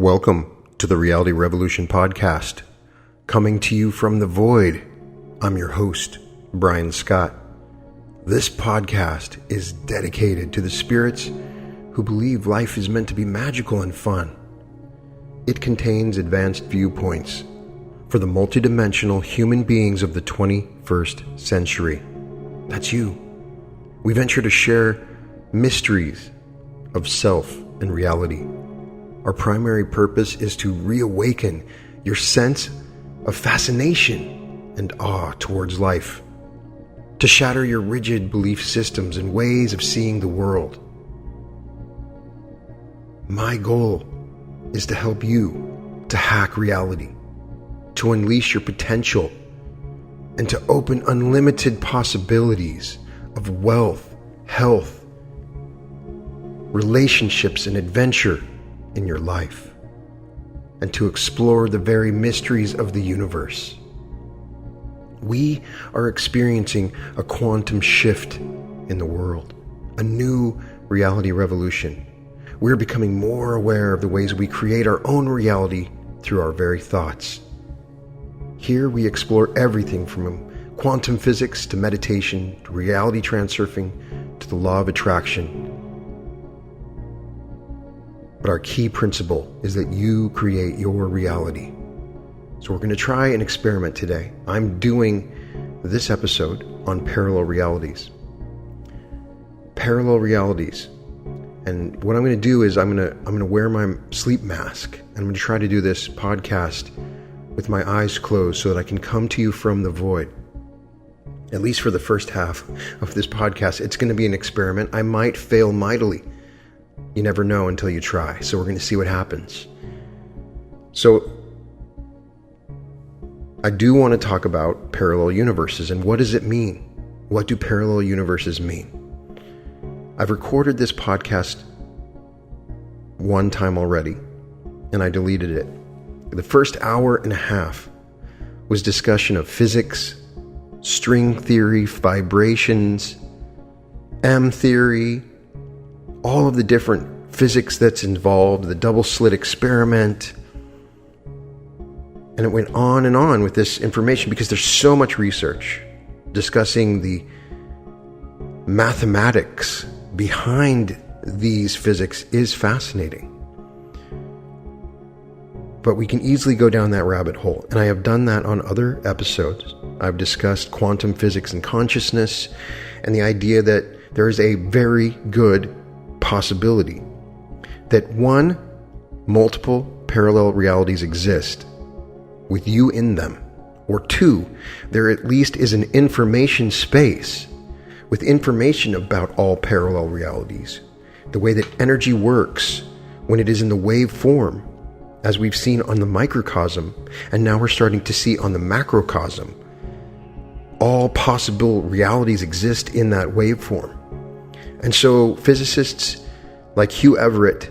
Welcome to the Reality Revolution podcast. Coming to you from the void, I'm your host, Brian Scott. This podcast is dedicated to the spirits who believe life is meant to be magical and fun. It contains advanced viewpoints for the multidimensional human beings of the 21st century. That's you. We venture to share mysteries of self and reality. Our primary purpose is to reawaken your sense of fascination and awe towards life, to shatter your rigid belief systems and ways of seeing the world. My goal is to help you to hack reality, to unleash your potential, and to open unlimited possibilities of wealth, health, relationships, and adventure in your life, and to explore the very mysteries of the universe. We are experiencing a quantum shift in the world, a new reality revolution. We're becoming more aware of the ways we create our own reality through our very thoughts. Here we explore everything from quantum physics to meditation to reality transurfing to the law of attraction. But our key principle is that you create your reality. So we're going to try an experiment today. I'm doing this episode on parallel realities. Parallel realities. And what I'm going to do is I'm going to wear my sleep mask. And I'm going to try to do this podcast with my eyes closed so that I can come to you from the void. At least for the first half of this podcast, it's going to be an experiment. I might fail mightily. You never know until you try. So we're going to see what happens. So I do want to talk about parallel universes and what does it mean? What do parallel universes mean? I've recorded this podcast one time already and I deleted it. The first hour and a half was discussion of physics, string theory, vibrations, M theory, all of the different physics that's involved, the double slit experiment. And it went on and on with this information because there's so much research discussing the mathematics behind these physics is fascinating. But we can easily go down that rabbit hole. And I have done that on other episodes. I've discussed quantum physics and consciousness and the idea that there is a very good possibility that one, multiple parallel realities exist with you in them, or two, there at least is an information space with information about all parallel realities, the way that energy works when it is in the wave form, as we've seen on the microcosm, and now we're starting to see on the macrocosm. All possible realities exist in that waveform. And so physicists like Hugh Everett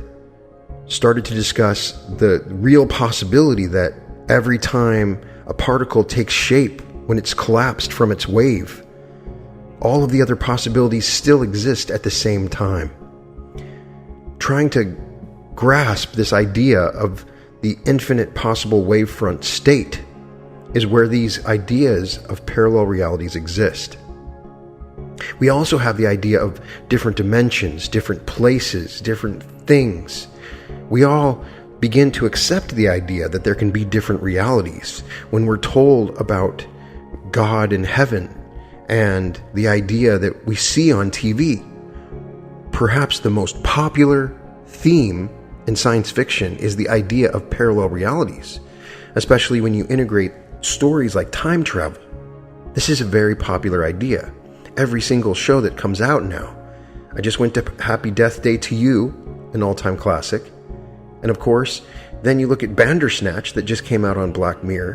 started to discuss the real possibility that every time a particle takes shape when it's collapsed from its wave, all of the other possibilities still exist at the same time. Trying to grasp this idea of the infinite possible wavefront state is where these ideas of parallel realities exist. We also have the idea of different dimensions, different places, different things. We all begin to accept the idea that there can be different realities when we're told about God in heaven and the idea that we see on TV. Perhaps the most popular theme in science fiction is the idea of parallel realities, especially when you integrate stories like time travel. This is a very popular idea. Every single show that comes out now. I just went to Happy Death Day to You, an all-time classic. And of course, then you look at Bandersnatch that just came out on Black Mirror.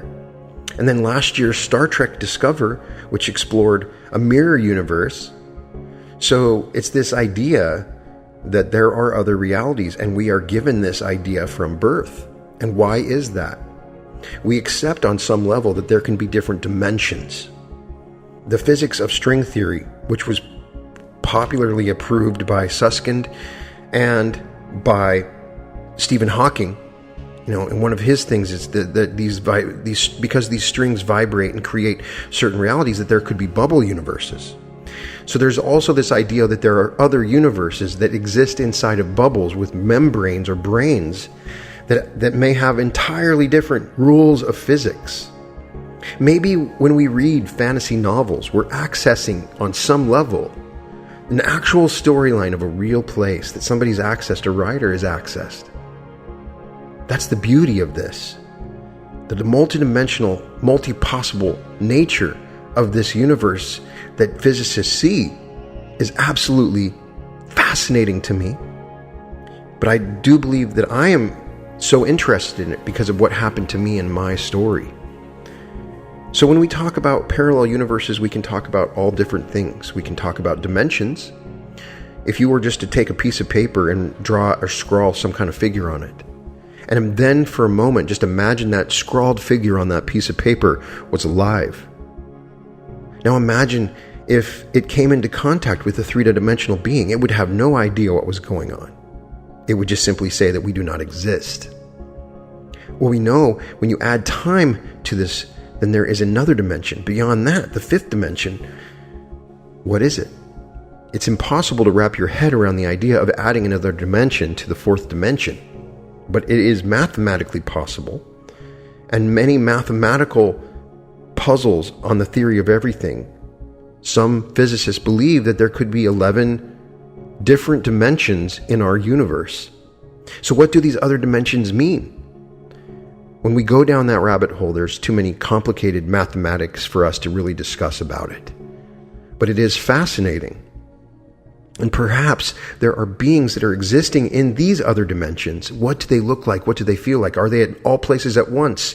And then last year's Star Trek Discover, which explored a mirror universe. So it's this idea that there are other realities, and we are given this idea from birth. And why is that? We accept on some level that there can be different dimensions. The physics of string theory, which was popularly approved by Susskind and by Stephen Hawking, And one of his things is that these because these strings vibrate and create certain realities, that there could be bubble universes. So there's also this idea that there are other universes that exist inside of bubbles with membranes or brains that may have entirely different rules of physics. Maybe when we read fantasy novels, we're accessing on some level an actual storyline of a real place that somebody's accessed, a writer has accessed. That's the beauty of this. That the multidimensional, multi-possible nature of this universe that physicists see is absolutely fascinating to me. But I do believe that I am so interested in it because of what happened to me in my story. So when we talk about parallel universes, we can talk about all different things. We can talk about dimensions. If you were just to take a piece of paper and draw or scrawl some kind of figure on it, and then for a moment, just imagine that scrawled figure on that piece of paper was alive. Now imagine if it came into contact with a three-dimensional being, it would have no idea what was going on. It would just simply say that we do not exist. Well, we know when you add time to this, then there is another dimension. Beyond that, the fifth dimension. What is it? It's impossible to wrap your head around the idea of adding another dimension to the fourth dimension. But it is mathematically possible, and many mathematical puzzles on the theory of everything. Some physicists believe that there could be 11 different dimensions in our universe. So what do these other dimensions mean? When we go down that rabbit hole, there's too many complicated mathematics for us to really discuss about it. But it is fascinating. And perhaps there are beings that are existing in these other dimensions. What do they look like? What do they feel like? Are they at all places at once?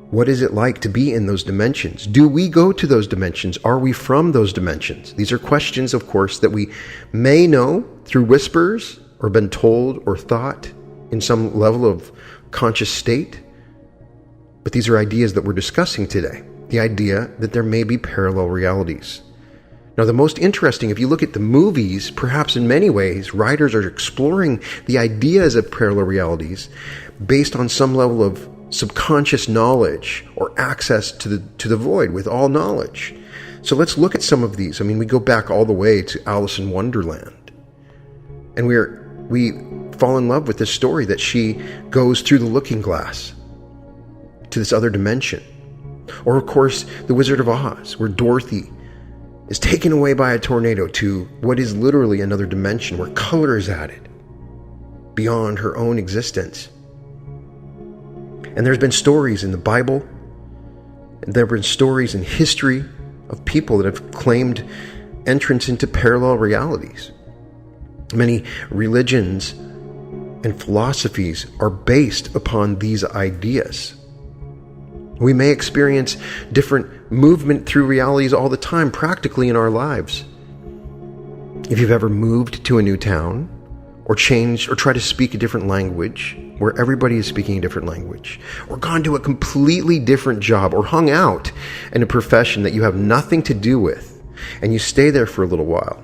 What is it like to be in those dimensions? Do we go to those dimensions? Are we from those dimensions? These are questions, of course, that we may know through whispers or been told or thought in some level of conscious state. But these are ideas that we're discussing today. The idea that there may be parallel realities. Now, the most interesting, if you look at the movies, perhaps in many ways, writers are exploring the ideas of parallel realities based on some level of subconscious knowledge or access to the void with all knowledge. So let's look at some of these. I mean, we go back all the way to Alice in Wonderland. And we fall in love with this story that she goes through the looking glass to this other dimension. Or, of course, The Wizard of Oz, where Dorothy is taken away by a tornado to what is literally another dimension where color is added beyond her own existence. And there's been stories in the Bible, and there have been stories in history of people that have claimed entrance into parallel realities. Many religions and philosophies are based upon these ideas. We may experience different movement through realities all the time, practically in our lives. If you've ever moved to a new town, or changed, or tried to speak a different language, where everybody is speaking a different language, or gone to a completely different job, or hung out in a profession that you have nothing to do with, and you stay there for a little while.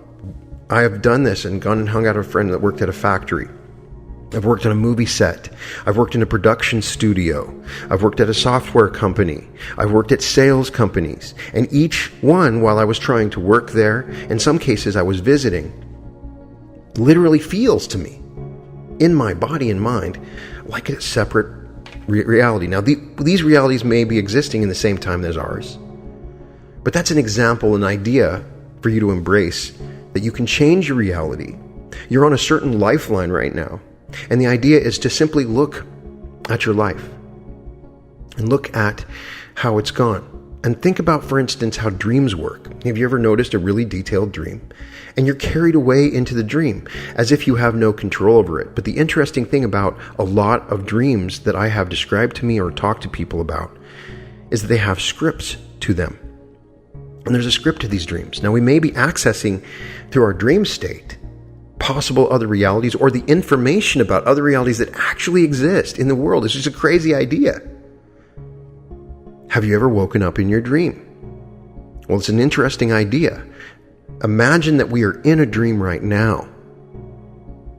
I have done this and gone and hung out with a friend that worked at a factory. I've worked on a movie set. I've worked in a production studio. I've worked at a software company. I've worked at sales companies. And each one, while I was trying to work there, in some cases I was visiting, literally feels to me, in my body and mind, like a separate reality. Now, these realities may be existing in the same time as ours. But that's an example, an idea for you to embrace, that you can change your reality. You're on a certain lifeline right now. And the idea is to simply look at your life and look at how it's gone. And think about, for instance, how dreams work. Have you ever noticed a really detailed dream? And you're carried away into the dream as if you have no control over it. But the interesting thing about a lot of dreams that I have described to me or talked to people about is that they have scripts to them. And there's a script to these dreams. Now, we may be accessing through our dream state possible other realities or the information about other realities that actually exist in the world. It's just a crazy idea. Have you ever woken up in your dream? Well, it's an interesting idea. Imagine that we are in a dream right now.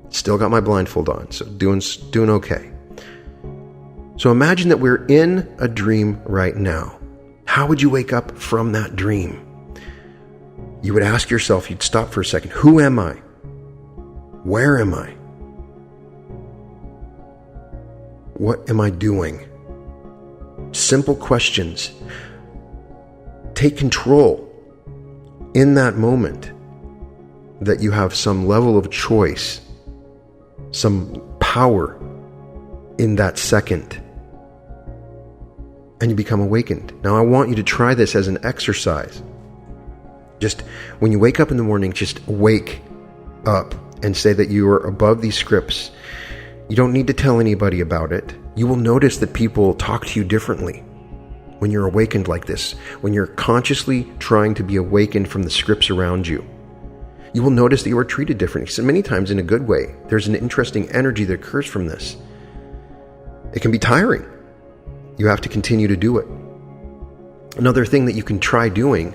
Still got my blindfold on, so doing okay. So imagine that we're in a dream right now. How would you wake up from that dream? You would ask yourself, you'd stop for a second, who am I? Where am I? What am I doing? Simple questions. Take control in that moment that you have some level of choice, some power in that second, and you become awakened. Now, I want you to try this as an exercise. Just when you wake up in the morning, just wake up and say that you are above these scripts. You don't need to tell anybody about it. You will notice that people talk to you differently when you're awakened like this, when you're consciously trying to be awakened from the scripts around you. You will notice that you are treated differently, so many times in a good way. There's an interesting energy that occurs from this. It can be tiring. You have to continue to do it. Another thing that you can try doing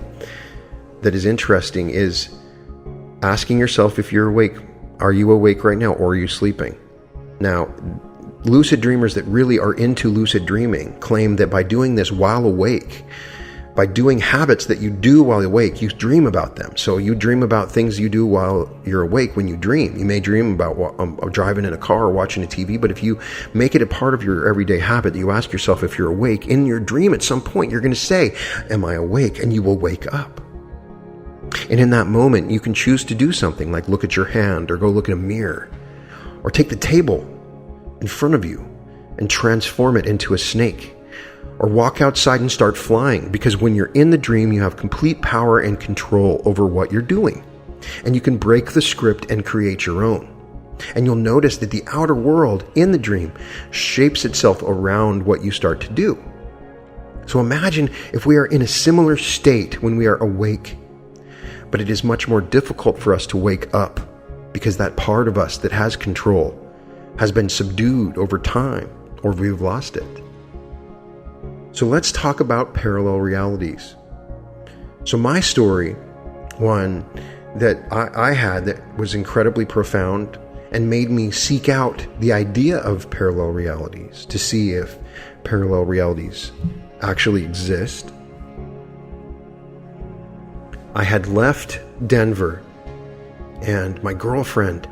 that is interesting is asking yourself if you're awake. Are you awake right now, or are you sleeping? Now, lucid dreamers that really are into lucid dreaming claim that by doing this while awake, by doing habits that you do while awake, you dream about them. So you dream about things you do while you're awake when you dream. You may dream about driving in a car or watching a TV, but if you make it a part of your everyday habit, you ask yourself if you're awake, in your dream at some point, you're going to say, am I awake? And you will wake up. And in that moment, you can choose to do something like look at your hand or go look at a mirror or take the table in front of you and transform it into a snake. Or walk outside and start flying, because when you're in the dream, you have complete power and control over what you're doing. And you can break the script and create your own. And you'll notice that the outer world in the dream shapes itself around what you start to do. So imagine if we are in a similar state when we are awake, but it is much more difficult for us to wake up because that part of us that has control has been subdued over time, or we've lost it. So let's talk about parallel realities. So my story, one that I had that was incredibly profound and made me seek out the idea of parallel realities to see if parallel realities actually exist. I had left Denver and my girlfriend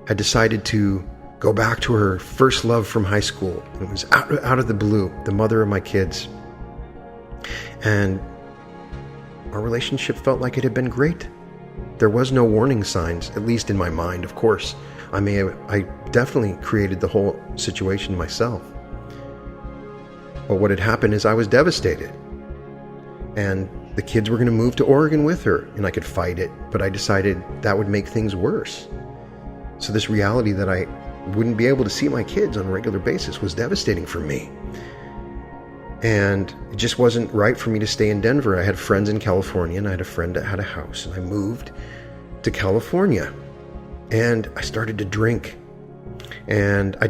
had decided to go back to her first love from high school. It was out of the blue, the mother of my kids. And our relationship felt like it had been great. There was no warning signs, at least in my mind, of course. I definitely created the whole situation myself. But what had happened is I was devastated. And the kids were going to move to Oregon with her, and I could fight it, but I decided that would make things worse. So this reality that I wouldn't be able to see my kids on a regular basis was devastating for me. And it just wasn't right for me to stay in Denver. I had friends in California, and I had a friend that had a house, and I moved to California. And I started to drink. And I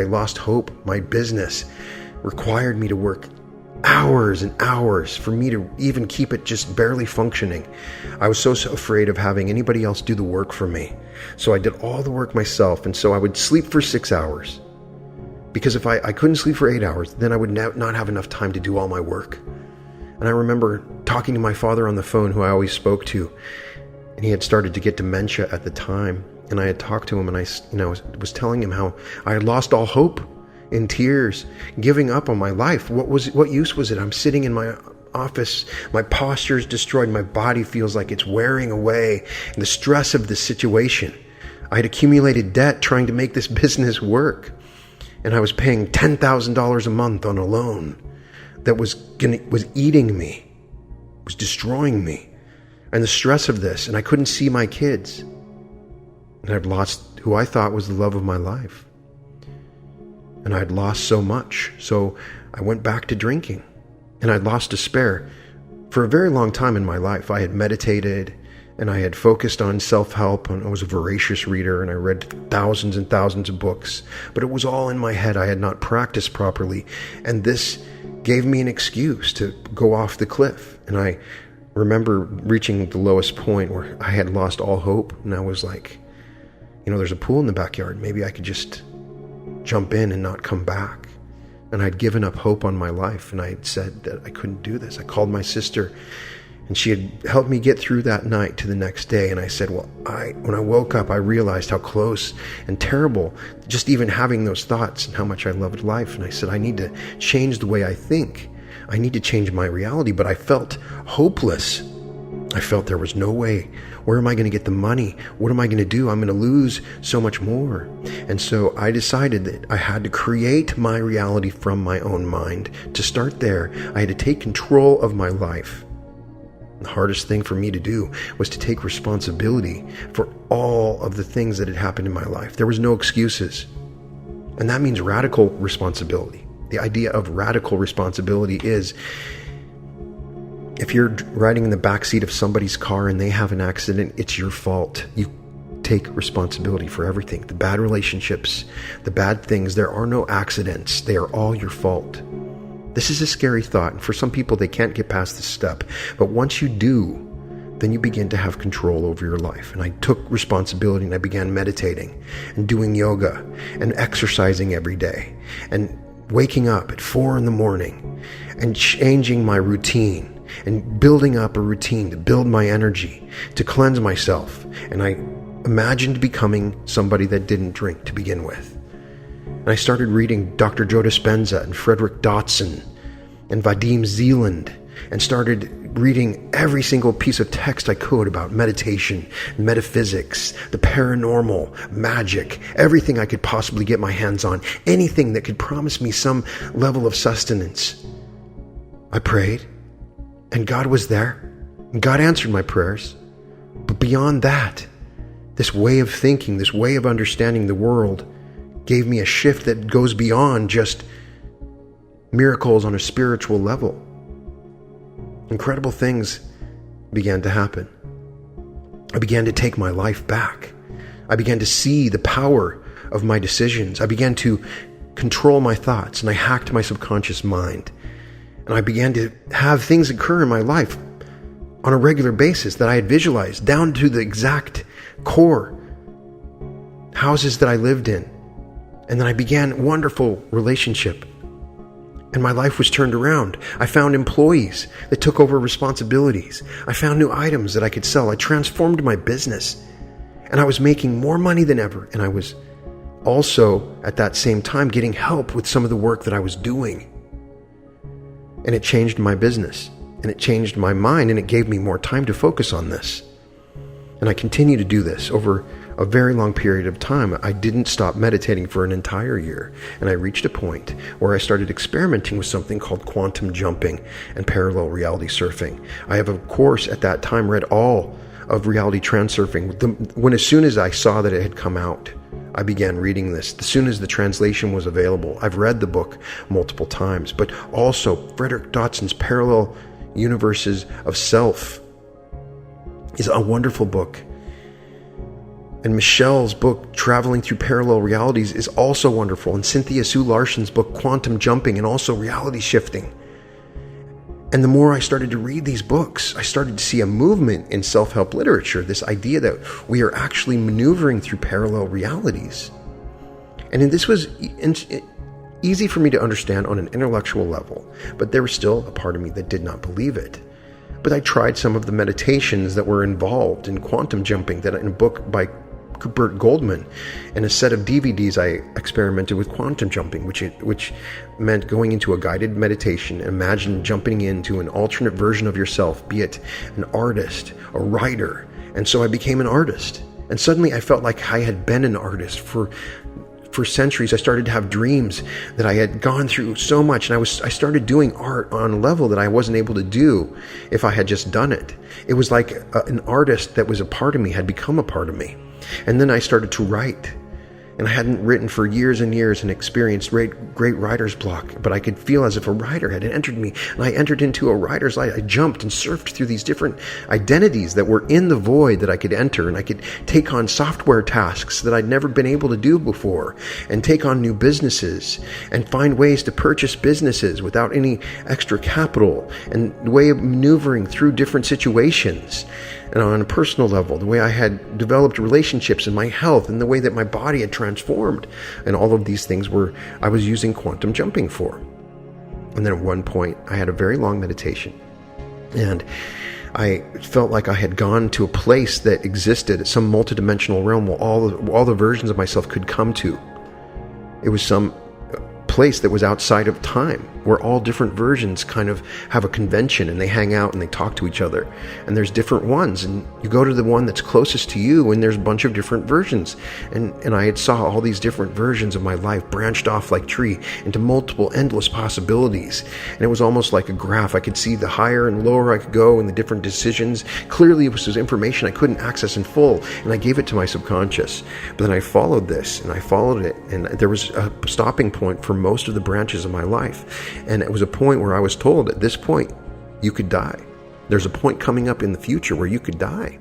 lost hope. My business required me to work hours and hours for me to even keep it just barely functioning. I was so afraid of having anybody else do the work for me. So I did all the work myself. And so I would sleep for 6 hours. Because if I couldn't sleep for 8 hours, then I would not have enough time to do all my work. And I remember talking to my father on the phone, who I always spoke to, and he had started to get dementia at the time. And I had talked to him, and I was telling him how I had lost all hope, in tears, giving up on my life. What use was it? I'm sitting in my office, my posture is destroyed, my body feels like it's wearing away, and the stress of the situation. I had accumulated debt trying to make this business work, and I was paying $10,000 a month on a loan that was eating me, was destroying me, and the stress of this, and I couldn't see my kids, and I'd lost who I thought was the love of my life. And I'd lost so much. So I went back to drinking, and I'd lost despair. For a very long time in my life, I had meditated and I had focused on self-help, and I was a voracious reader, and I read thousands and thousands of books, but it was all in my head. I had not practiced properly, and this gave me an excuse to go off the cliff. And I remember reaching the lowest point where I had lost all hope, and I was like, there's a pool in the backyard. Maybe I could just jump in and not come back. And I'd given up hope on my life, and I had said that I couldn't do this. I called my sister, and she had helped me get through that night to the next day. And I said, well, when I woke up, I realized how close and terrible just even having those thoughts and how much I loved life. And I said, I need to change the way I think. I need to change my reality. But I felt hopeless. I felt there was no way. Where am I going to get the money? What am I going to do? I'm going to lose so much more. And so I decided that I had to create my reality from my own mind. To start there, I had to take control of my life. The hardest thing for me to do was to take responsibility for all of the things that had happened in my life. There was no excuses. And that means radical responsibility. The idea of radical responsibility is, if you're riding in the backseat of somebody's car and they have an accident, it's your fault. You take responsibility for everything. The bad relationships, the bad things, there are no accidents. They are all your fault. This is a scary thought, and for some people, they can't get past this step. But once you do, then you begin to have control over your life. And I took responsibility, and I began meditating and doing yoga and exercising every day and waking up at 4 a.m. and changing my routine and building up a routine to build my energy, to cleanse myself. And I imagined becoming somebody that didn't drink to begin with. And I started reading Dr. Joe Dispenza and Frederick Dotson and Vadim Zeland, and started reading every single piece of text I could about meditation, metaphysics, the paranormal, magic, everything I could possibly get my hands on, anything that could promise me some level of sustenance. I prayed, and God was there, and God answered my prayers. But beyond that, this way of thinking, this way of understanding the world, gave me a shift that goes beyond just miracles on a spiritual level. Incredible things began to happen. I began to take my life back. I began to see the power of my decisions. I began to control my thoughts, and I hacked my subconscious mind. And I began to have things occur in my life on a regular basis that I had visualized down to the exact core. Houses that I lived in. And then I began a wonderful relationship. And my life was turned around. I found employees that took over responsibilities. I found new items that I could sell. I transformed my business. And I was making more money than ever. And I was also, at that same time, getting help with some of the work that I was doing. And it changed my business. And it changed my mind. And it gave me more time to focus on this. And I continue to do this over a very long period of time. I didn't stop meditating for an entire year. And I reached a point where I started experimenting with something called quantum jumping and parallel reality surfing. I have, of course, at that time read all of reality transurfing. As soon as I saw that it had come out, I began reading this. As soon as the translation was available, I've read the book multiple times. But also, Frederick Dotson's Parallel Universes of Self is a wonderful book. And Michelle's book, Traveling Through Parallel Realities, is also wonderful. And Cynthia Sue Larson's book, Quantum Jumping, and also Reality Shifting. And the more I started to read these books, I started to see a movement in self-help literature, this idea that we are actually maneuvering through parallel realities. And this was easy for me to understand on an intellectual level, but there was still a part of me that did not believe it. But I tried some of the meditations that were involved in quantum jumping, that in a book by Burt Goldman, and a set of DVDs I experimented with quantum jumping, which meant going into a guided meditation. Imagine jumping into an alternate version of yourself, be it an artist, a writer. And so I became an artist. And suddenly I felt like I had been an artist for centuries. I started to have dreams that I had gone through so much, and I started doing art on a level that I wasn't able to do if I had just done it. It was like an artist that was a part of me had become a part of me. And then I started to write. And I hadn't written for years and years and experienced great writer's block, but I could feel as if a writer had entered me, and I entered into a writer's light. I jumped and surfed through these different identities that were in the void that I could enter, and I could take on software tasks that I'd never been able to do before, and take on new businesses, and find ways to purchase businesses without any extra capital, and the way of maneuvering through different situations. and on a personal level, the way I had developed relationships and my health and the way that my body had transformed. And all of these things I was using quantum jumping for. And then at one point, I had a very long meditation, and I felt like I had gone to a place that existed, some multidimensional realm where all the versions of myself could come to. It was some place that was outside of time, where all different versions kind of have a convention and they hang out and they talk to each other. And there's different ones, and you go to the one that's closest to you, and there's a bunch of different versions. And I had saw all these different versions of my life branched off like tree into multiple endless possibilities. And it was almost like a graph. I could see the higher and lower I could go and the different decisions. Clearly it was information I couldn't access in full, and I gave it to my subconscious. But then I followed this, and I followed it, and there was a stopping point for most of the branches of my life. And it was a point where I was told, at this point, you could die. There's a point coming up in the future where you could die.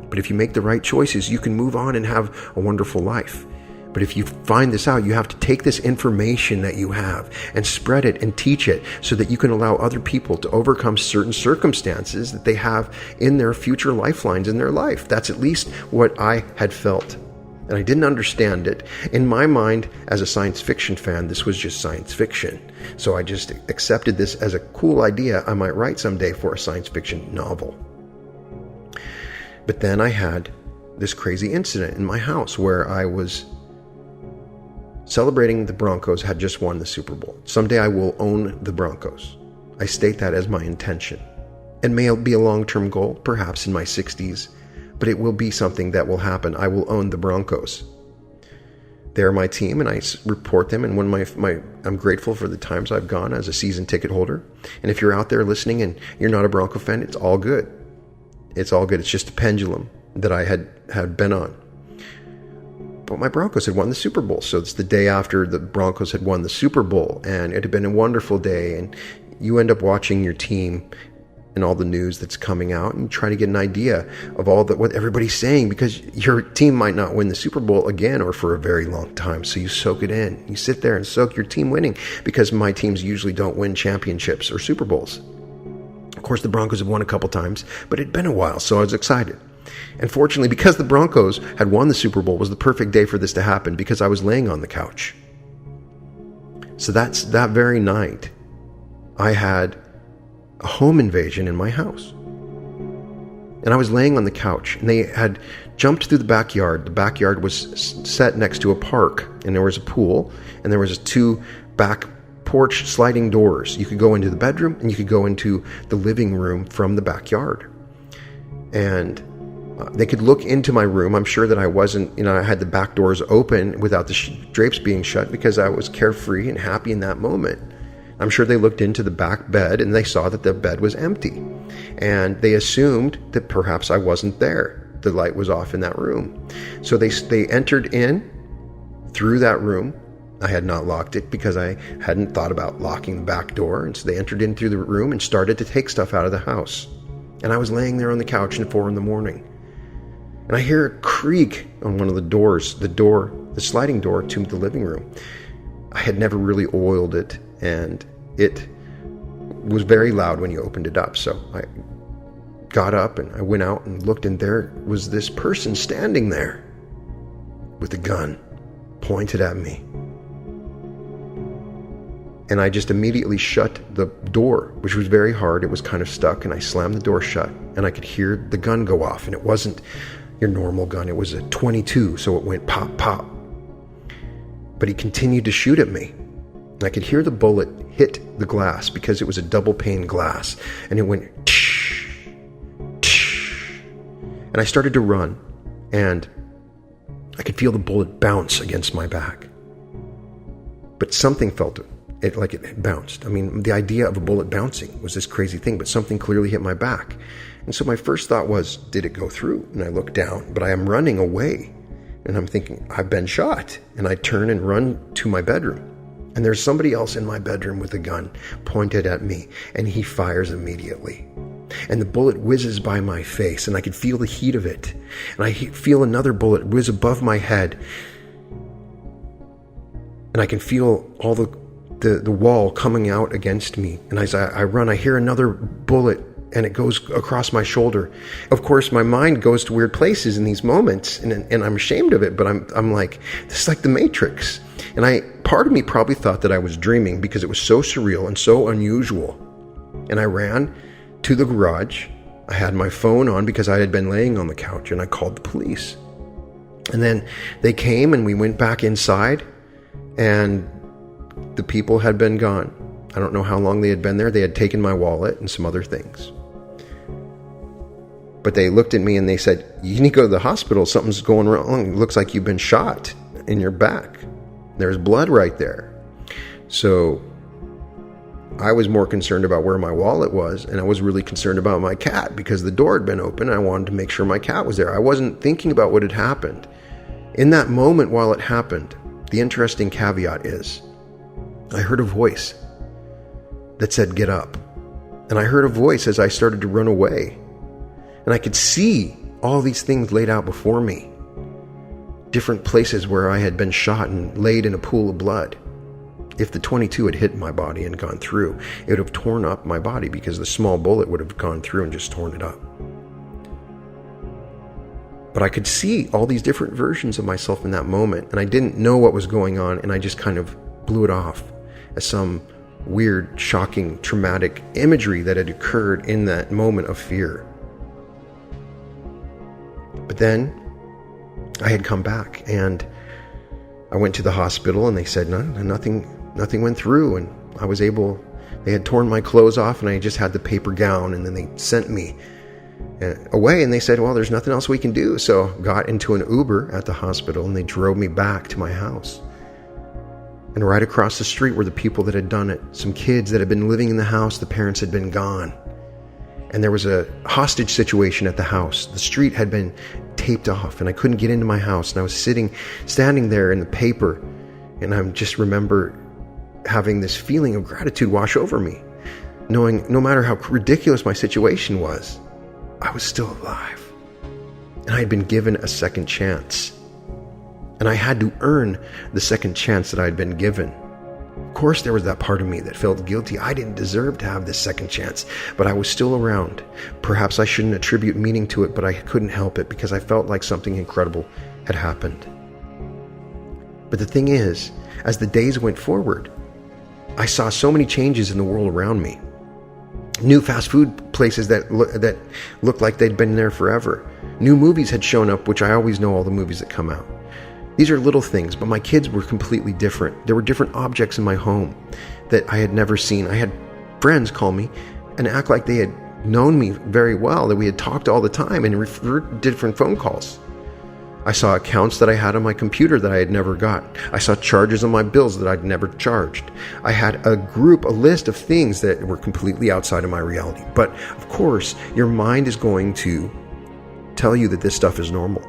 But if you make the right choices, you can move on and have a wonderful life. But if you find this out, you have to take this information that you have and spread it and teach it so that you can allow other people to overcome certain circumstances that they have in their future lifelines in their life. That's at least what I had felt. And I didn't understand it. In my mind, as a science fiction fan, this was just science fiction. So I just accepted this as a cool idea I might write someday for a science fiction novel. But then I had this crazy incident in my house where I was celebrating the Broncos had just won the Super Bowl. Someday I will own the Broncos. I state that as my intention. It may be a long-term goal, perhaps in my 60s. But it will be something that will happen. I will own the Broncos. They're my team, and I report them. And I'm grateful for the times I've gone as a season ticket holder. And if you're out there listening and you're not a Bronco fan, it's all good. It's all good. It's just a pendulum that I had been on. But my Broncos had won the Super Bowl. So it's the day after the Broncos had won the Super Bowl, and it had been a wonderful day. And you end up watching your team and all the news that's coming out, and try to get an idea of what everybody's saying, because your team might not win the Super Bowl again or for a very long time. So you soak it in. You sit there and soak your team winning, because my teams usually don't win championships or Super Bowls. Of course, the Broncos have won a couple times, but it'd been a while, so I was excited. And fortunately, because the Broncos had won the Super Bowl, was the perfect day for this to happen, because I was laying on the couch. So that very night, I had a home invasion in my house. And I was laying on the couch, and they had jumped through the backyard. The backyard was set next to a park, and there was a pool, and there was 2 back porch sliding doors. You could go into the bedroom, and you could go into the living room from the backyard. And they could look into my room. I'm sure that I wasn't, I had the back doors open without the drapes being shut, because I was carefree and happy in that moment. I'm sure they looked into the back bed and they saw that the bed was empty. And they assumed that perhaps I wasn't there. The light was off in that room. So they entered in through that room. I had not locked it because I hadn't thought about locking the back door. And so they entered in through the room and started to take stuff out of the house. And I was laying there on the couch at 4 a.m. And I hear a creak on one of the doors, the sliding door to the living room. I had never really oiled it, and it was very loud when you opened it up. So I got up and I went out and looked, and there was this person standing there with a gun pointed at me. And I just immediately shut the door, which was very hard. It was kind of stuck, and I slammed the door shut, and I could hear the gun go off. And it wasn't your normal gun. It was a .22, so it went pop, pop. But he continued to shoot at me. And I could hear the bullet hit the glass, because it was a double pane glass. And it went tsh, tsh. And I started to run, and I could feel the bullet bounce against my back. But something felt it like it bounced. I mean, the idea of a bullet bouncing was this crazy thing, but something clearly hit my back. And so my first thought was, did it go through? And I looked down, but I am running away. And I'm thinking, I've been shot. And I turn and run to my bedroom. And there's somebody else in my bedroom with a gun pointed at me, and he fires immediately. And the bullet whizzes by my face, and I could feel the heat of it. And I feel another bullet whiz above my head. And I can feel all the wall coming out against me. And as I run, I hear another bullet and it goes across my shoulder. Of course, my mind goes to weird places in these moments, and I'm ashamed of it, but I'm like, this is like the Matrix. And part of me probably thought that I was dreaming because it was so surreal and so unusual. And I ran to the garage. I had my phone on because I had been laying on the couch, and I called the police. And then they came and we went back inside, and the people had been gone. I don't know how long they had been there. They had taken my wallet and some other things. But they looked at me and they said, you need to go to the hospital. Something's going wrong. It looks like you've been shot in your back. There's blood right there. So I was more concerned about where my wallet was, and I was really concerned about my cat because the door had been open. I wanted to make sure my cat was there. I wasn't thinking about what had happened. In that moment while it happened, the interesting caveat is, I heard a voice that said, get up. And I heard a voice as I started to run away. And I could see all these things laid out before me. Different places where I had been shot and laid in a pool of blood. If the .22 had hit my body and gone through, it would have torn up my body because the small bullet would have gone through and just torn it up. But I could see all these different versions of myself in that moment, and I didn't know what was going on, and I just kind of blew it off as some weird, shocking, traumatic imagery that had occurred in that moment of fear. But then I had come back, and I went to the hospital, and they said nothing went through, and I was able. They had torn my clothes off, and I just had the paper gown, and then they sent me away, and they said, well, there's nothing else we can do. So got into an Uber at the hospital, and they drove me back to my house. And right across the street were the people that had done it. Some kids that had been living in the house. The parents had been gone. And there was a hostage situation at the house. The street had been taped off, and I couldn't get into my house. And I was standing there in the paper, and I just remember having this feeling of gratitude wash over me, knowing no matter how ridiculous my situation was, I was still alive. And I had been given a second chance. And I had to earn the second chance that I had been given. Of course, there was that part of me that felt guilty. I didn't deserve to have this second chance, but I was still around. Perhaps I shouldn't attribute meaning to it, but I couldn't help it because I felt like something incredible had happened. But the thing is, as the days went forward, I saw so many changes in the world around me. New fast food places that looked like they'd been there forever. New movies had shown up, which I always know all the movies that come out. These are little things, but my kids were completely different. There were different objects in my home that I had never seen. I had friends call me and act like they had known me very well, that we had talked all the time and referred different phone calls. I saw accounts that I had on my computer that I had never got. I saw charges on my bills that I'd never charged. I had a list of things that were completely outside of my reality. But of course, your mind is going to tell you that this stuff is normal.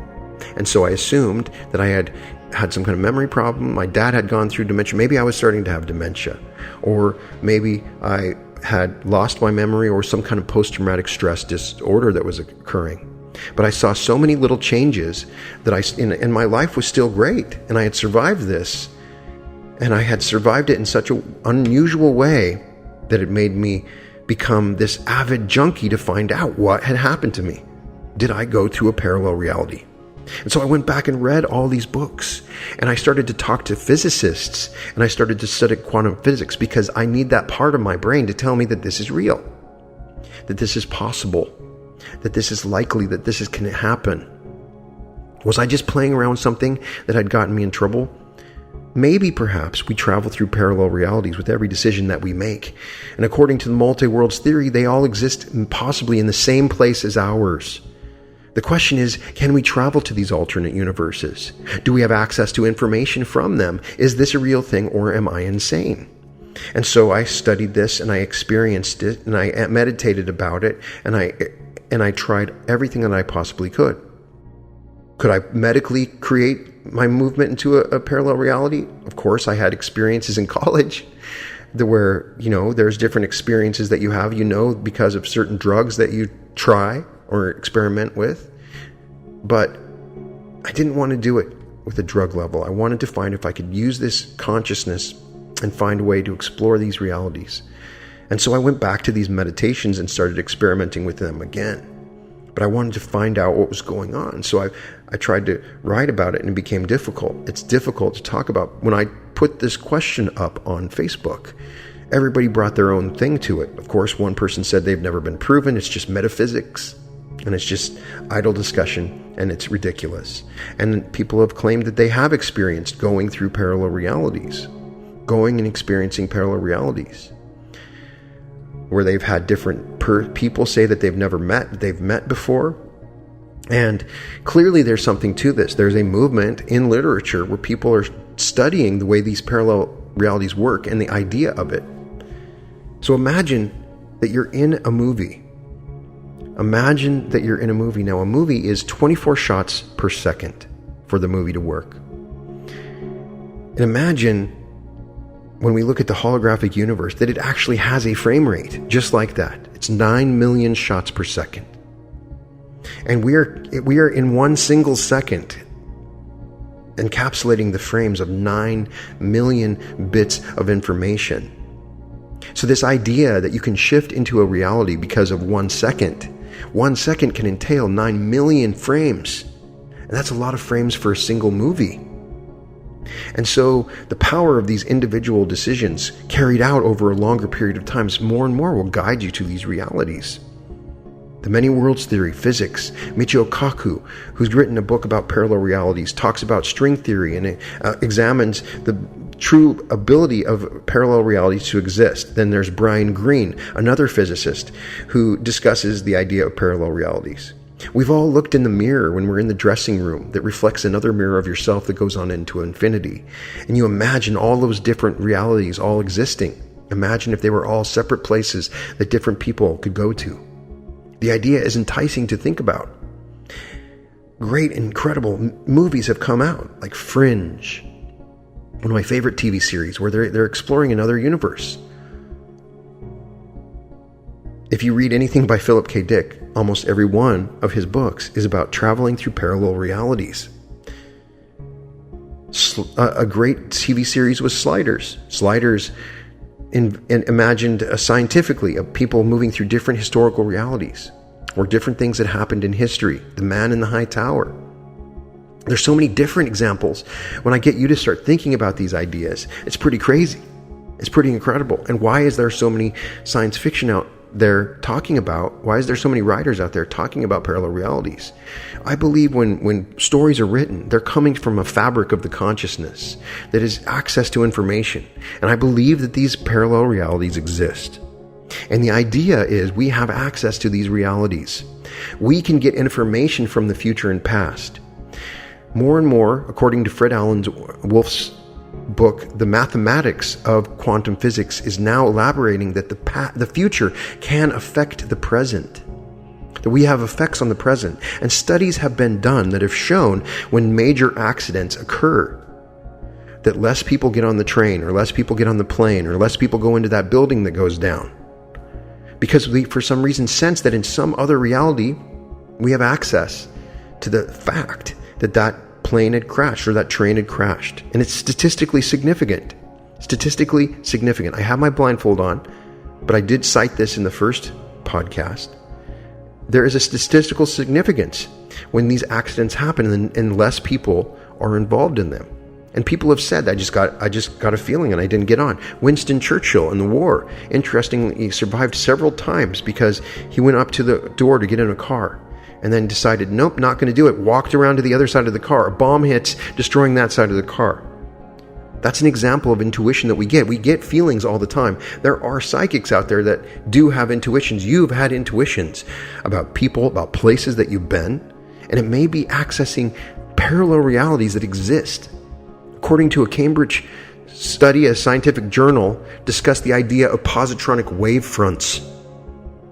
And so I assumed that I had some kind of memory problem. My dad had gone through dementia. Maybe I was starting to have dementia. Or maybe I had lost my memory or some kind of post-traumatic stress disorder that was occurring. But I saw so many little changes that and my life was still great. And I had survived this. And I had survived it in such an unusual way that it made me become this avid junkie to find out what had happened to me. Did I go through a parallel reality? And so I went back and read all these books, and I started to talk to physicists, and I started to study quantum physics because I need that part of my brain to tell me that this is real, that this is possible, that this is likely, that this can happen. Was I just playing around with something that had gotten me in trouble? Maybe perhaps we travel through parallel realities with every decision that we make. And according to the multi-worlds theory, they all exist possibly in the same place as ours. The question is, can we travel to these alternate universes? Do we have access to information from them? Is this a real thing, or am I insane? And so I studied this, and I experienced it, and I meditated about it, and I tried everything that I possibly could. Could I medically create my movement into a parallel reality? Of course, I had experiences in college where, there's different experiences that you have, because of certain drugs that you try or experiment with. But I didn't want to do it with a drug level. I wanted to find if I could use this consciousness and find a way to explore these realities. And so I went back to these meditations and started experimenting with them again. But I wanted to find out what was going on. So I tried to write about it, and it became difficult. It's difficult to talk about. When I put this question up on Facebook, everybody brought their own thing to it. Of course, one person said they've never been proven. It's just metaphysics, and it's just idle discussion, and it's ridiculous. And people have claimed that they have experienced going through parallel realities, going and experiencing parallel realities, where they've had different people say that they've met before. And clearly there's something to this. There's a movement in literature where people are studying the way these parallel realities work and the idea of it. So imagine that you're in a movie. Imagine that you're in a movie. Now, a movie is 24 shots per second for the movie to work. And imagine, when we look at the holographic universe, that it actually has a frame rate just like that. It's 9 million shots per second. And we are in one single second encapsulating the frames of 9 million bits of information. So this idea that you can shift into a reality because of 1 second can entail 9 million frames. And that's a lot of frames for a single movie. And so the power of these individual decisions carried out over a longer period of time, more and more will guide you to these realities. The many worlds theory, physics, Michio Kaku, who's written a book about parallel realities, talks about string theory and examines the true ability of parallel realities to exist. Then there's Brian Greene, another physicist, who discusses the idea of parallel realities. We've all looked in the mirror when we're in the dressing room that reflects another mirror of yourself that goes on into infinity. And you imagine all those different realities all existing. Imagine if they were all separate places that different people could go to. The idea is enticing to think about. Great, incredible movies have come out, like Fringe, one of my favorite TV series, where they're exploring another universe. If you read anything by Philip K. Dick, almost every one of his books is about traveling through parallel realities. A great TV series was Sliders. Sliders imagined scientifically of people moving through different historical realities or different things that happened in history. The Man in the High Tower. There's so many different examples. When I get you to start thinking about these ideas, it's pretty crazy. It's pretty incredible. And why is there so many science fiction out there talking about, why is there so many writers out there talking about parallel realities? I believe when stories are written, they're coming from a fabric of the consciousness that is access to information. And I believe that these parallel realities exist. And the idea is we have access to these realities. We can get information from the future and past. More and more, according to Fred Alan Wolf's book, The Mathematics of Quantum Physics, is now elaborating that the future can affect the present. That we have effects on the present. And studies have been done that have shown when major accidents occur, that less people get on the train, or less people get on the plane, or less people go into that building that goes down. Because we, for some reason, sense that in some other reality, we have access to the fact that that plane had crashed or that train had crashed. And it's statistically significant. Statistically significant. I have my blindfold on, but I did cite this in the first podcast. There is a statistical significance when these accidents happen and less people are involved in them. And people have said, I just got a feeling and I didn't get on. Winston Churchill in the war, interestingly, he survived several times because he went up to the door to get in a car and then decided, nope, not going to do it. Walked around to the other side of the car. A bomb hits, destroying that side of the car. That's an example of intuition that we get. We get feelings all the time. There are psychics out there that do have intuitions. You've had intuitions about people, about places that you've been, and it may be accessing parallel realities that exist. According to a Cambridge study, a scientific journal discussed the idea of positronic wave fronts,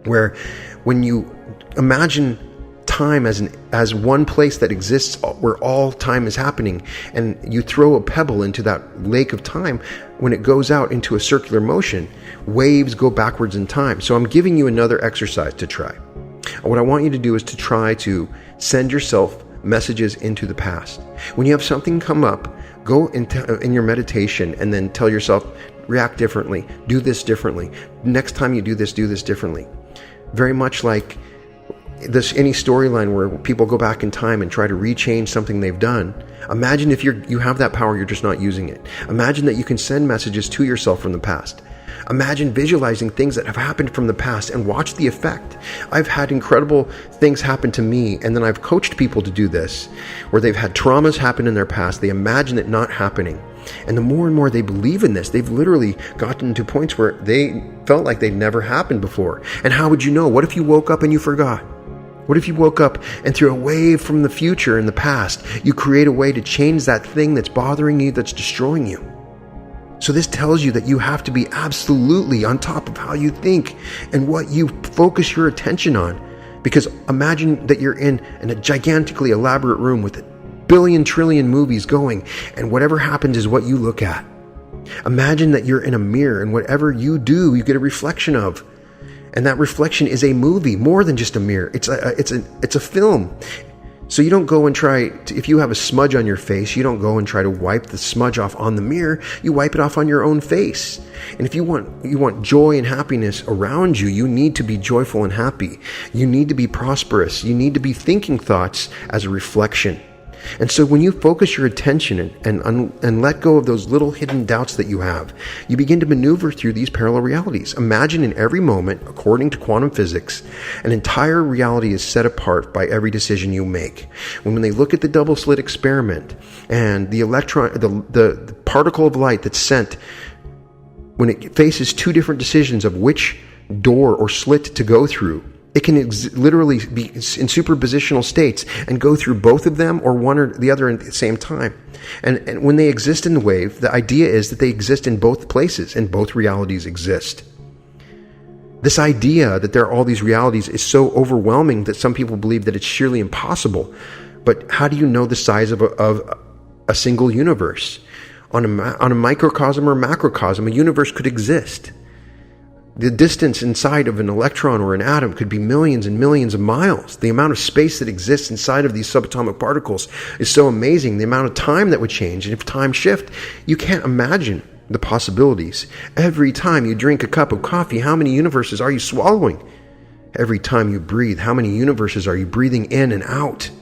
where when you imagine time as one place that exists where all time is happening, and you throw a pebble into that lake of time, when it goes out into a circular motion, waves go backwards in time. So I'm giving you another exercise to try. What I want you to do is to try to send yourself messages into the past. When you have something come up, Go in your meditation and then tell yourself, react differently, do this differently. Next time you do this differently. Very much like any storyline where people go back in time and try to rechange something they've done. Imagine if you have that power, you're just not using it. Imagine that you can send messages to yourself from the past. Imagine visualizing things that have happened from the past and watch the effect. I've had incredible things happen to me, and then I've coached people to do this, where they've had traumas happen in their past. They imagine it not happening. And the more and more they believe in this, they've literally gotten to points where they felt like they'd never happened before. And how would you know? What if you woke up and you forgot? What if you woke up and through a wave from the future in the past, you create a way to change that thing that's bothering you, that's destroying you? So this tells you that you have to be absolutely on top of how you think and what you focus your attention on. Because imagine that you're in a gigantically elaborate room with a billion trillion movies going, and whatever happens is what you look at. Imagine that you're in a mirror, and whatever you do, you get a reflection of. And that reflection is a movie, more than just a mirror. It's a film. So you don't go and try to, if you have a smudge on your face, you don't go and try to wipe the smudge off on the mirror. You wipe it off on your own face. And if you want joy and happiness around you, you need to be joyful and happy. You need to be prosperous. You need to be thinking thoughts as a reflection. And so when you focus your attention and let go of those little hidden doubts that you have, you begin to maneuver through these parallel realities. Imagine in every moment, according to quantum physics, an entire reality is set apart by every decision you make. When they look at the double slit experiment and the electron, the particle of light that's sent, when it faces two different decisions of which door or slit to go through, it can literally be in superpositional states and go through both of them or one or the other at the same time. And when they exist in the wave, the idea is that they exist in both places and both realities exist. This idea that there are all these realities is so overwhelming that some people believe that it's sheerly impossible. But how do you know the size of a single universe? On a microcosm or macrocosm, a universe could exist. The distance inside of an electron or an atom could be millions and millions of miles. The amount of space that exists inside of these subatomic particles is so amazing. The amount of time that would change, and if time shift, you can't imagine the possibilities. Every time you drink a cup of coffee, how many universes are you swallowing? Every time you breathe, how many universes are you breathing in and out?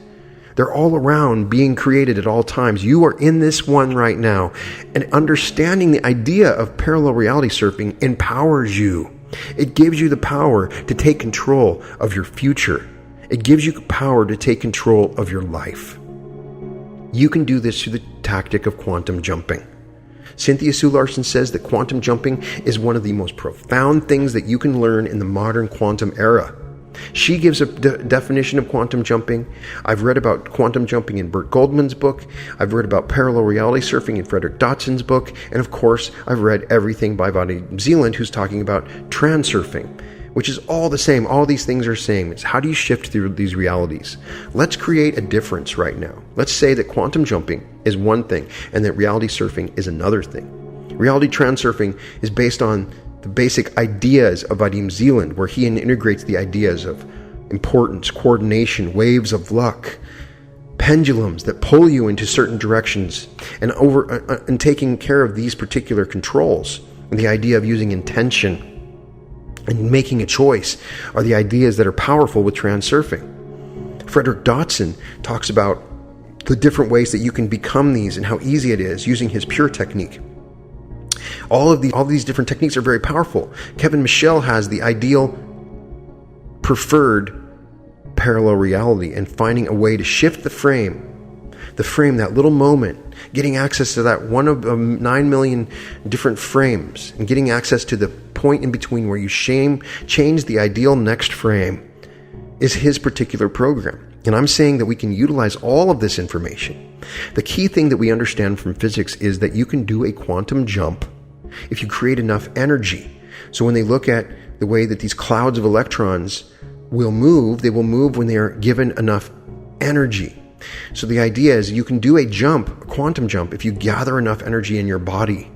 They're all around, being created at all times. You are in this one right now. And understanding the idea of parallel reality surfing empowers you. It gives you the power to take control of your future. It gives you power to take control of your life. You can do this through the tactic of quantum jumping. Cynthia Sue Larson says that quantum jumping is one of the most profound things that you can learn in the modern quantum era. She gives a definition of quantum jumping. I've read about quantum jumping in Burt Goldman's book. I've read about parallel reality surfing in Frederick Dotson's book. And of course, I've read everything by Vadim Zeland, who's talking about transurfing, which is all the same. All these things are same. It's how do you shift through these realities? Let's create a difference right now. Let's say that quantum jumping is one thing and that reality surfing is another thing. Reality transurfing is based on the basic ideas of Vadim Zeland, where he integrates the ideas of importance, coordination, waves of luck, pendulums that pull you into certain directions, and taking care of these particular controls. And the idea of using intention and making a choice are the ideas that are powerful with transurfing. Frederick Dotson talks about the different ways that you can become these and how easy it is using his pure technique. All of these different techniques are very powerful. Kevin Michel has the ideal preferred parallel reality and finding a way to shift the frame, that little moment, getting access to that one of 9 million different frames and getting access to the point in between where you change the ideal next frame is his particular program. And I'm saying that we can utilize all of this information. The key thing that we understand from physics is that you can do a quantum jump if you create enough energy. So when they look at the way that these clouds of electrons will move, they will move when they are given enough energy. So the idea is you can do a quantum jump, if you gather enough energy in your body.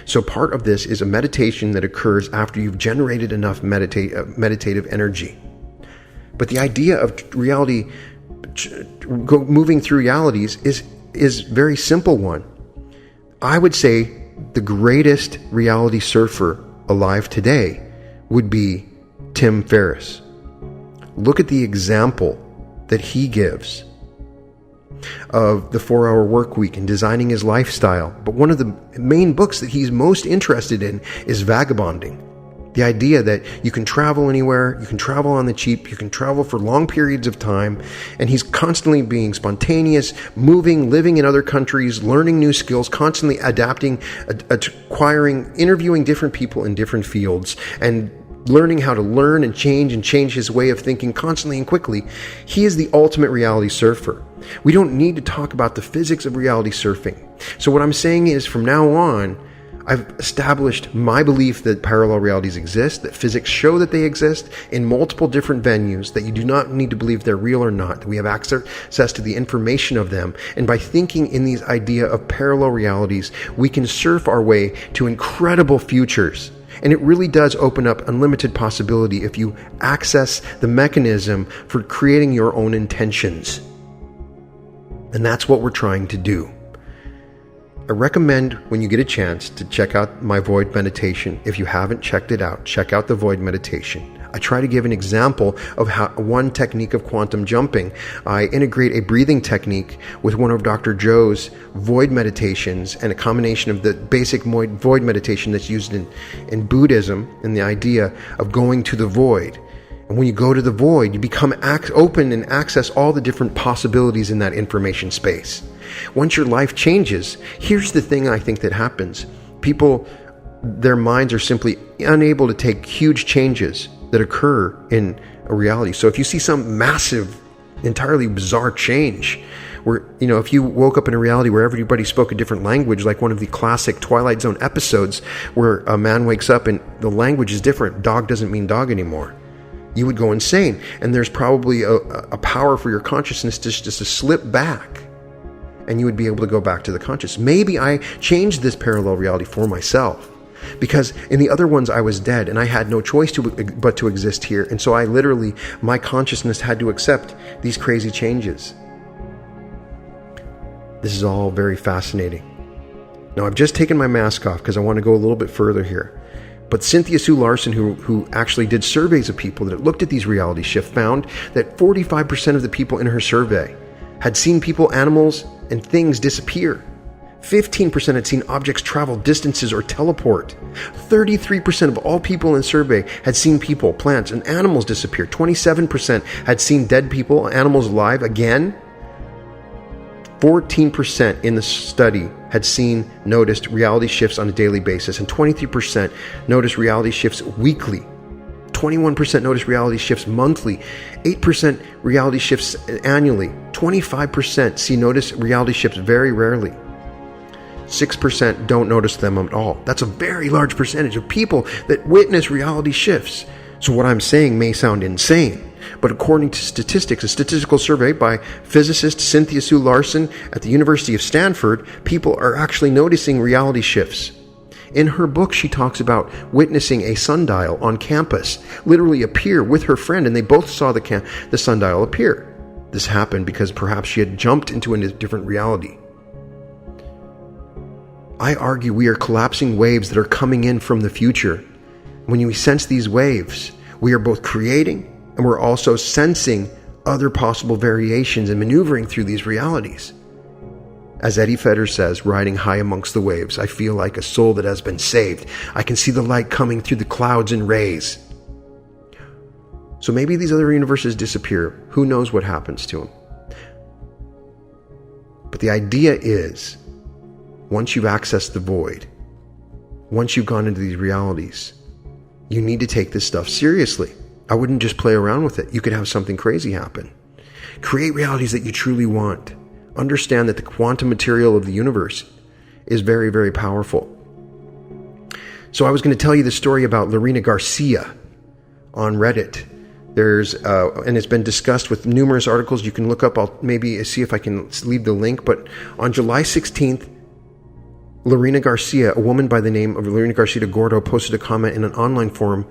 So part of this is a meditation that occurs after you've generated enough meditative energy. But the idea of reality, moving through realities, is very simple one. I would say the greatest reality surfer alive today would be Tim Ferriss. Look at the example that he gives of the 4-hour work week and designing his lifestyle. But one of the main books that he's most interested in is vagabonding. The idea that you can travel anywhere, you can travel on the cheap, you can travel for long periods of time, and he's constantly being spontaneous, moving, living in other countries, learning new skills, constantly adapting, acquiring, interviewing different people in different fields, and learning how to learn and change his way of thinking constantly and quickly. He is the ultimate reality surfer. We don't need to talk about the physics of reality surfing. So what I'm saying is, from now on, I've established my belief that parallel realities exist, that physics show that they exist in multiple different venues, that you do not need to believe they're real or not, that we have access to the information of them. And by thinking in these idea of parallel realities, we can surf our way to incredible futures. And it really does open up unlimited possibility if you access the mechanism for creating your own intentions. And that's what we're trying to do. I recommend, when you get a chance, to check out my void meditation. If you haven't checked it out, check out the void meditation. I try to give an example of how one technique of quantum jumping. I integrate a breathing technique with one of Dr. Joe's void meditations, and a combination of the basic void meditation that's used in Buddhism, and the idea of going to the void. And when you go to the void, you become open and access all the different possibilities in that information space. Once your life changes, here's the thing I think that happens. People, their minds are simply unable to take huge changes that occur in a reality. So if you see some massive, entirely bizarre change, where, if you woke up in a reality where everybody spoke a different language, like one of the classic Twilight Zone episodes where a man wakes up and the language is different, dog doesn't mean dog anymore, you would go insane. And there's probably a power for your consciousness just to slip back, and you would be able to go back to the conscious. Maybe I changed this parallel reality for myself, because in the other ones I was dead and I had no choice but to exist here. And so my consciousness had to accept these crazy changes. This is all very fascinating. Now, I've just taken my mask off because I want to go a little bit further here. But Cynthia Sue Larson, who actually did surveys of people that looked at these reality shifts, found that 45% of the people in her survey had seen people, animals, and things disappear. 15% had seen objects travel distances or teleport. 33% of all people in the survey had seen people, plants, and animals disappear. 27% had seen dead people, animals alive again. 14% in the study had noticed reality shifts on a daily basis, and 23% noticed reality shifts weekly. 21% notice reality shifts monthly, 8% reality shifts annually, 25% notice reality shifts very rarely, 6% don't notice them at all. That's a very large percentage of people that witness reality shifts. So what I'm saying may sound insane, but according to statistics, a statistical survey by physicist Cynthia Sue Larson at the University of Stanford, people are actually noticing reality shifts. In her book, she talks about witnessing a sundial on campus literally appear with her friend, and they both saw the sundial appear. This happened because perhaps she had jumped into a different reality. I argue we are collapsing waves that are coming in from the future. When we sense these waves, we are both creating and we're also sensing other possible variations and maneuvering through these realities. As Eddie Vedder says, riding high amongst the waves, I feel like a soul that has been saved. I can see the light coming through the clouds and rays. So maybe these other universes disappear. Who knows what happens to them? But the idea is, once you've accessed the void, once you've gone into these realities, you need to take this stuff seriously. I wouldn't just play around with it. You could have something crazy happen. Create realities that you truly want. Understand that the quantum material of the universe is very, very powerful. So I was going to tell you the story about Lorena Garcia on Reddit. And it's been discussed with numerous articles. You can look up, I'll maybe see if I can leave the link, but on July 16th, Lorena Garcia, a woman by the name of Lorena Garcia Gordo, posted a comment in an online forum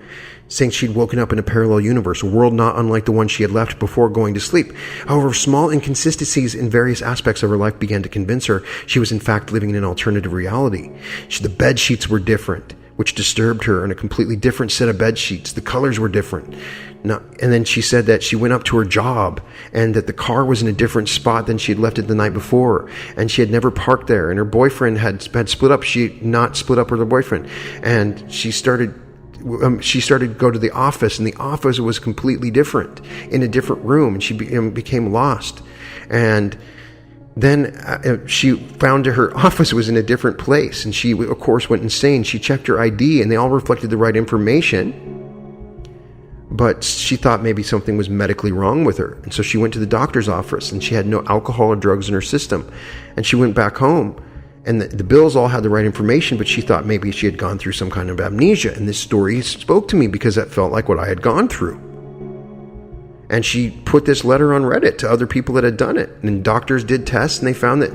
saying she'd woken up in a parallel universe, a world not unlike the one she had left before going to sleep. However, small inconsistencies in various aspects of her life began to convince her she was in fact living in an alternative reality. The bed sheets were different, which disturbed her, and a completely different set of bed sheets. The colors were different. And then she said that she went up to her job and that the car was in a different spot than she had left it the night before, and she had never parked there, and her boyfriend had split up. She had not split up with her boyfriend, and she started to go to the office, and the office was completely different, in a different room, and she became lost. And then she found her office was in a different place, and she, of course, went insane. She checked her ID, and they all reflected the right information, but she thought maybe something was medically wrong with her. And so she went to the doctor's office, and she had no alcohol or drugs in her system. And she went back home, and the bills all had the right information, but she thought maybe she had gone through some kind of amnesia. And this story spoke to me because that felt like what I had gone through. And she put this letter on Reddit to other people that had done it. And doctors did tests, and they found that,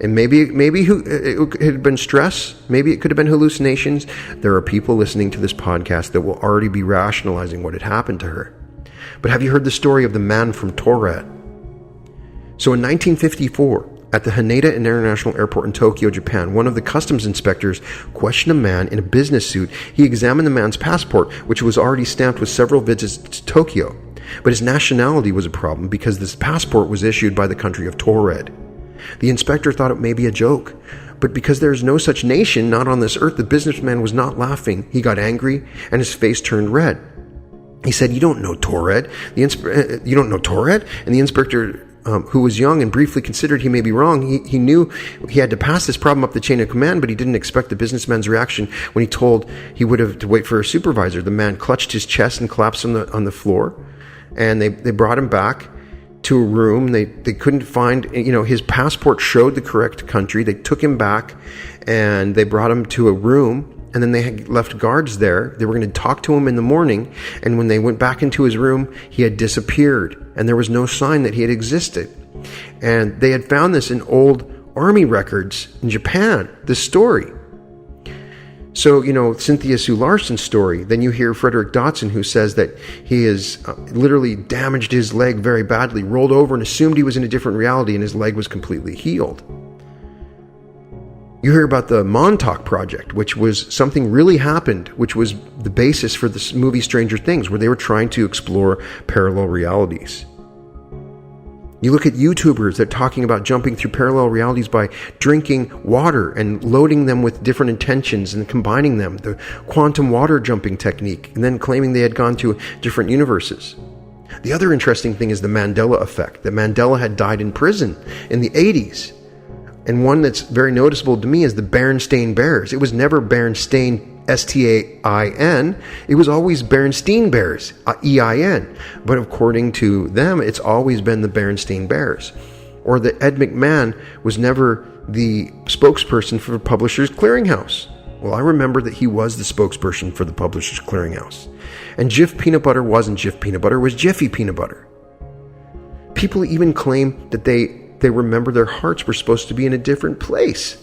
and maybe it had been stress. Maybe it could have been hallucinations. There are people listening to this podcast that will already be rationalizing what had happened to her. But have you heard the story of the man from Tauret? So in 1954, at the Haneda International Airport in Tokyo, Japan, one of the customs inspectors questioned a man in a business suit. He examined the man's passport, which was already stamped with several visits to Tokyo. But his nationality was a problem because this passport was issued by the country of Tauret. The inspector thought it may be a joke, but because there is no such nation, not on this earth, the businessman was not laughing. He got angry, and his face turned red. He said, "You don't know Tauret. You don't know Tauret?" And the inspector, who was young and briefly considered he may be wrong, he knew he had to pass this problem up the chain of command, but he didn't expect the businessman's reaction when he told he would have to wait for a supervisor. The man clutched his chest and collapsed on the floor. And they brought him back to a room. They couldn't find, his passport showed the correct country. They took him back and they brought him to a room, and then they had left guards there. They were going to talk to him in the morning. And when they went back into his room, he had disappeared, and there was no sign that he had existed. And they had found this in old army records in Japan, this story. So, Cynthia Sue Larson's story. Then you hear Frederick Dotson, who says that he has literally damaged his leg very badly, rolled over and assumed he was in a different reality, and his leg was completely healed. You hear about the Montauk Project, which was something really happened, which was the basis for this movie Stranger Things, where they were trying to explore parallel realities. You look at YouTubers that are talking about jumping through parallel realities by drinking water and loading them with different intentions and combining them, the quantum water jumping technique, and then claiming they had gone to different universes. The other interesting thing is the Mandela effect, that Mandela had died in prison in the 80s. And one that's very noticeable to me is the Berenstain Bears. It was never Berenstain, S-T-A-I-N. It was always Berenstain Bears, E-I-N. But according to them, it's always been the Berenstain Bears. Or that Ed McMahon was never the spokesperson for the Publishers Clearinghouse. Well, I remember that he was the spokesperson for the Publishers Clearinghouse. And Jif Peanut Butter wasn't Jif Peanut Butter, it was Jiffy Peanut Butter. People even claim that they remember their hearts were supposed to be in a different place.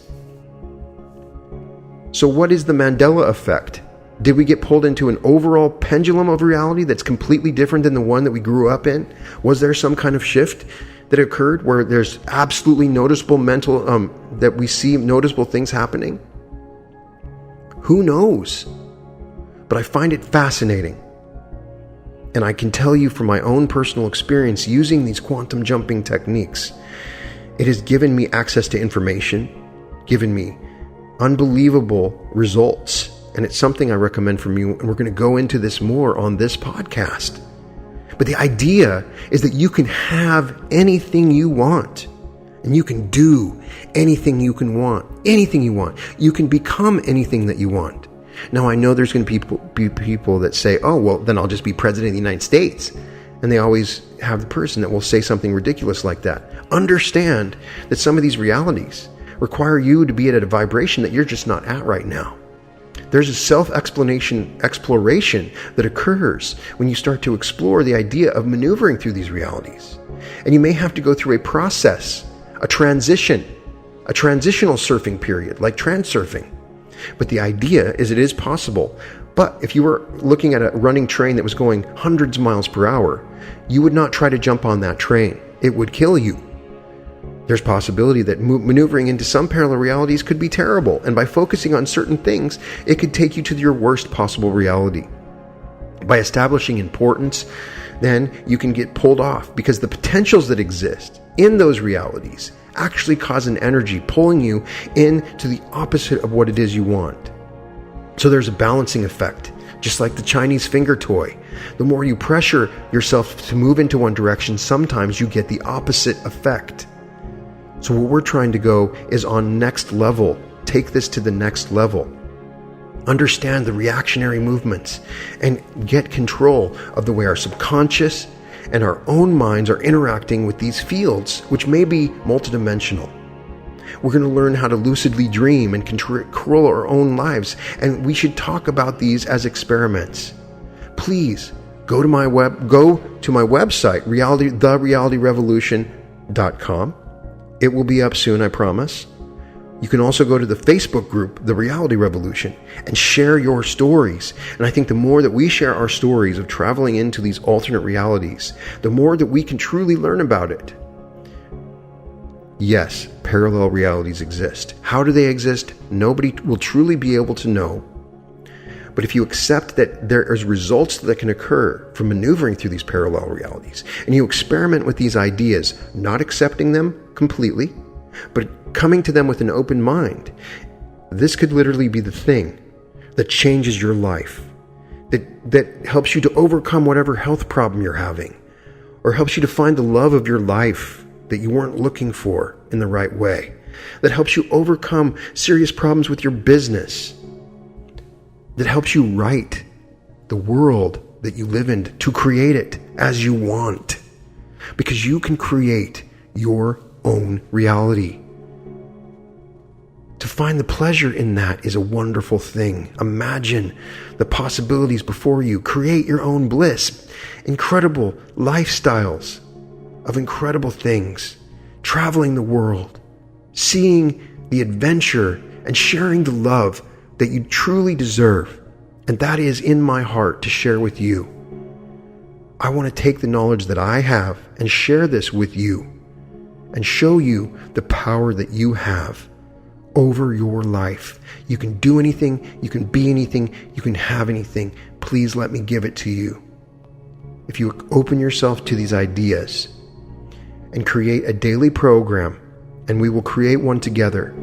So what is the Mandela effect? Did we get pulled into an overall pendulum of reality that's completely different than the one that we grew up in? Was there some kind of shift that occurred where there's absolutely noticeable that we see noticeable things happening? Who knows? But I find it fascinating. And I can tell you from my own personal experience using these quantum jumping techniques, it has given me access to information, given me unbelievable results, and it's something I recommend from you, and we're going to go into this more on this podcast. But the idea is that you can have anything you want, and you can do anything you can want, anything you want. You can become anything that you want. Now, I know there's going to be people that say, oh, well, then I'll just be president of the United States. And they always have the person that will say something ridiculous like that. Understand that some of these realities require you to be at a vibration that you're just not at right now. There's a exploration that occurs when you start to explore the idea of maneuvering through these realities. And you may have to go through a process, a transition, a transitional surfing period like transurfing. But the idea is it is possible. But if you were looking at a running train that was going hundreds of miles per hour, you would not try to jump on that train. It would kill you. There's possibility that maneuvering into some parallel realities could be terrible, and by focusing on certain things, it could take you to your worst possible reality. By establishing importance, then you can get pulled off, because the potentials that exist in those realities actually cause an energy pulling you into the opposite of what it is you want. So there's a balancing effect, just like the Chinese finger toy. The more you pressure yourself to move into one direction, sometimes you get the opposite effect. So what we're trying to go is on next level. Take this to the next level. Understand the reactionary movements and get control of the way our subconscious and our own minds are interacting with these fields, which may be multidimensional. We're going to learn how to lucidly dream and control our own lives, and we should talk about these as experiments. Please go to my website, therealityrevolution.com. It will be up soon, I promise. You can also go to the Facebook group, The Reality Revolution, and share your stories. And I think the more that we share our stories of traveling into these alternate realities, the more that we can truly learn about it. Yes, parallel realities exist. How do they exist? Nobody will truly be able to know. But if you accept that there is results that can occur from maneuvering through these parallel realities, and you experiment with these ideas, not accepting them completely, but coming to them with an open mind, this could literally be the thing that changes your life, that helps you to overcome whatever health problem you're having, or helps you to find the love of your life that you weren't looking for in the right way, that helps you overcome serious problems with your business, that helps you write the world that you live in to create it as you want. Because you can create your own reality. To find the pleasure in that is a wonderful thing. Imagine the possibilities before you. Create your own bliss. Incredible lifestyles of incredible things. Traveling the world. Seeing the adventure and sharing the love that you truly deserve, and that is in my heart to share with you. I want to take the knowledge that I have and share this with you and show you the power that you have over your life. You can do anything, you can be anything, you can have anything. Please let me give it to you. If you open yourself to these ideas and create a daily program, and we will create one together.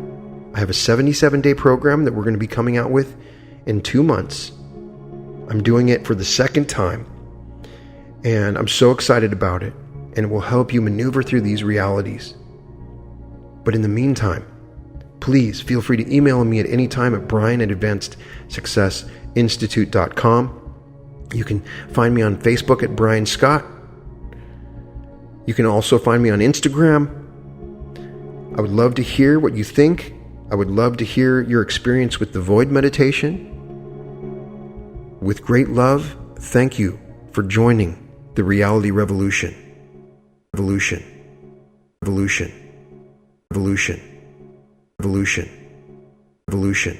I have a 77-day program that we're going to be coming out with in 2 months. I'm doing it for the second time, and I'm so excited about it, and it will help you maneuver through these realities. But in the meantime, please feel free to email me at any time at brian@advancedsuccessinstitute.com. You can find me on Facebook at Brian Scott. You can also find me on Instagram. I would love to hear what you think. I would love to hear your experience with the void meditation. With great love, thank you for joining the Reality Revolution. Revolution. Revolution. Revolution. Revolution. Revolution.